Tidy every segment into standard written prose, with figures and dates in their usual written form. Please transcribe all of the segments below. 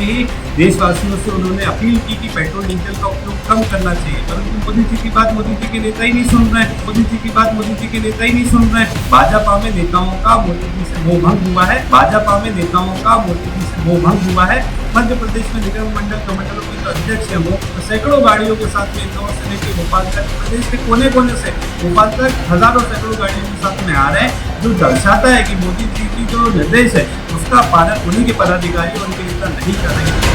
ही देशवासियों से उन्होंने अपील की कि पेट्रोल डीजल का उपयोग कम करना चाहिए, परंतु मोदी जी की बात मोदी जी के नेता ही नहीं सुन रहे हैं। मोदी जी की बात मोदी जी के नेता ही नहीं सुन रहे हैं। भाजपा में नेताओं का मोदी जी से मोह भंग हुआ है। भाजपा में नेताओं का मोदी जी से मोह भंग हुआ है। मध्य प्रदेश में निगम मंडल कमंडलों के जो अध्यक्ष हैं वो सैकड़ों गाड़ियों के साथ में इंदौर से लेकर भोपाल तक, प्रदेश के कोने कोने से भोपाल तक हजारों सैकड़ों गाड़ियों के साथ में आ रहे हैं, जो दर्शाता है कि मोदी जी की जो निर्देश है उसका पालन उन्हीं के पदाधिकारी और उनके नेता नहीं कर रहे हैं।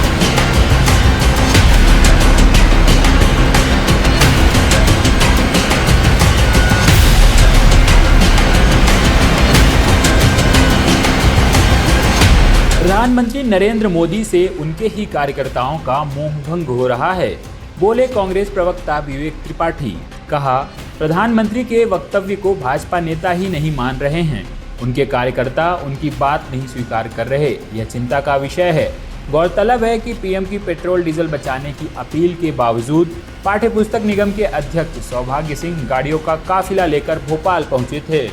प्रधानमंत्री नरेंद्र मोदी से उनके ही कार्यकर्ताओं का मोह भंग हो रहा है, बोले कांग्रेस प्रवक्ता विवेक त्रिपाठी। कहा, प्रधानमंत्री के वक्तव्य को भाजपा नेता ही नहीं मान रहे हैं, उनके कार्यकर्ता उनकी बात नहीं स्वीकार कर रहे, यह चिंता का विषय है। गौरतलब है कि पीएम की पेट्रोल डीजल बचाने की अपील के बावजूद पाठ्य पुस्तक निगम के अध्यक्ष सौभाग्य सिंह गाड़ियों का काफिला लेकर भोपाल पहुंचे थे।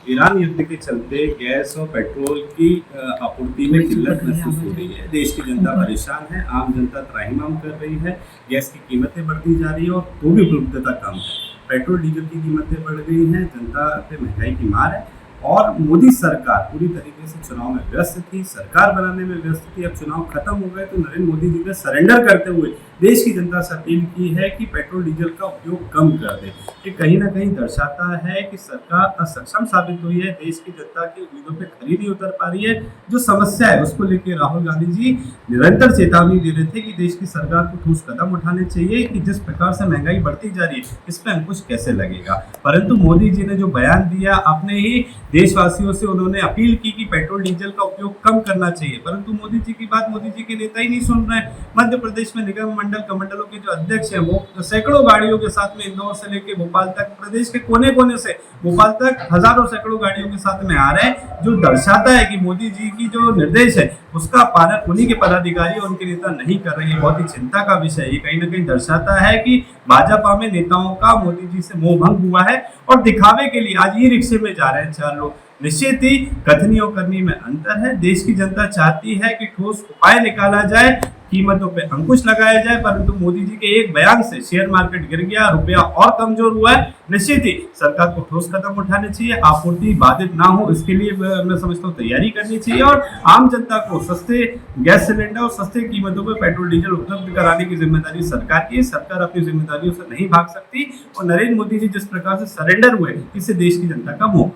ईरान युद्ध के चलते गैस और पेट्रोल की आपूर्ति में किल्लत महसूस हो रही है। देश की जनता परेशान है, आम जनता त्राहिमाम कर रही है। गैस की कीमतें बढ़ती जा रही है और तो भी उपलब्धता कम है। पेट्रोल डीजल की कीमतें बढ़ गई हैं, जनता पे महंगाई की मार है और मोदी सरकार पूरी तरीके से चुनाव में व्यस्त थी, सरकार बनाने में व्यस्त थी। अब चुनाव खत्म हो गए तो नरेंद्र मोदी जी ने सरेंडर करते हुए देश की जनता से अपील की है कि पेट्रोल डीजल का उपयोग कम कर दे। ये कहीं ना कहीं दर्शाता है कि सरकार असक्षम साबित हुई है, देश की जनता की उम्मीदों पे खरी नहीं उतर पा रही है। जो समस्या है उसको लेकर राहुल गांधी जी निरंतर चेतावनी दे रहे थे कि देश की सरकार को ठोस कदम उठाने चाहिए कि जिस प्रकार से महंगाई बढ़ती जा रही है इस पर अंकुश कैसे लगेगा। परंतु मोदी जी ने जो बयान दिया, अपने ही देशवासियों से उन्होंने अपील की कि पेट्रोल डीजल का उपयोग कम करना चाहिए, परंतु मोदी जी की बात मोदी जी के नेता ही नहीं सुन रहे हैं। मध्य प्रदेश में निगम मंडल कमंडलों के जो अध्यक्ष हैं वो सैकड़ों गाड़ियों के साथ में इंदौर से लेकर भोपाल तक, प्रदेश के कोने कोने से भोपाल तक हजारों सैकड़ों गाड़ियों के साथ में आ रहे हैं, जो दर्शाता है कि मोदी जी की जो निर्देश है उसका पालन उन्हीं के पदाधिकारी और उनके नेता नहीं कर रहे हैं। बहुत ही चिंता का विषय है। ये कहीं ना कहीं दर्शाता है कि भाजपा में नेताओं का मोदी जी से मोह भंग हुआ है और दिखावे के लिए आज ई रिक्शे में जा रहे हैं 4 लोग। निश्चित ही कथनी और करनी में अंतर है। देश की जनता चाहती है कि ठोस उपाय निकाला जाए, कीमतों पे अंकुश लगाया जाए, परंतु मोदी जी के एक बयान से शेयर मार्केट गिर गया, रुपया और कमजोर हुआ है। निश्चित ही सरकार को ठोस कदम उठाने चाहिए, आपूर्ति बाधित ना हो इसके लिए मैं समझता हूँ तैयारी करनी चाहिए और आम जनता को सस्ते गैस सिलेंडर और सस्ते कीमतों पर पेट्रोल डीजल उपलब्ध कराने की जिम्मेदारी सरकार की है। सरकार अपनी जिम्मेदारियों से नहीं भाग सकती और नरेंद्र मोदी जी जिस प्रकार से सरेंडर हुए इससे देश की जनता का मोह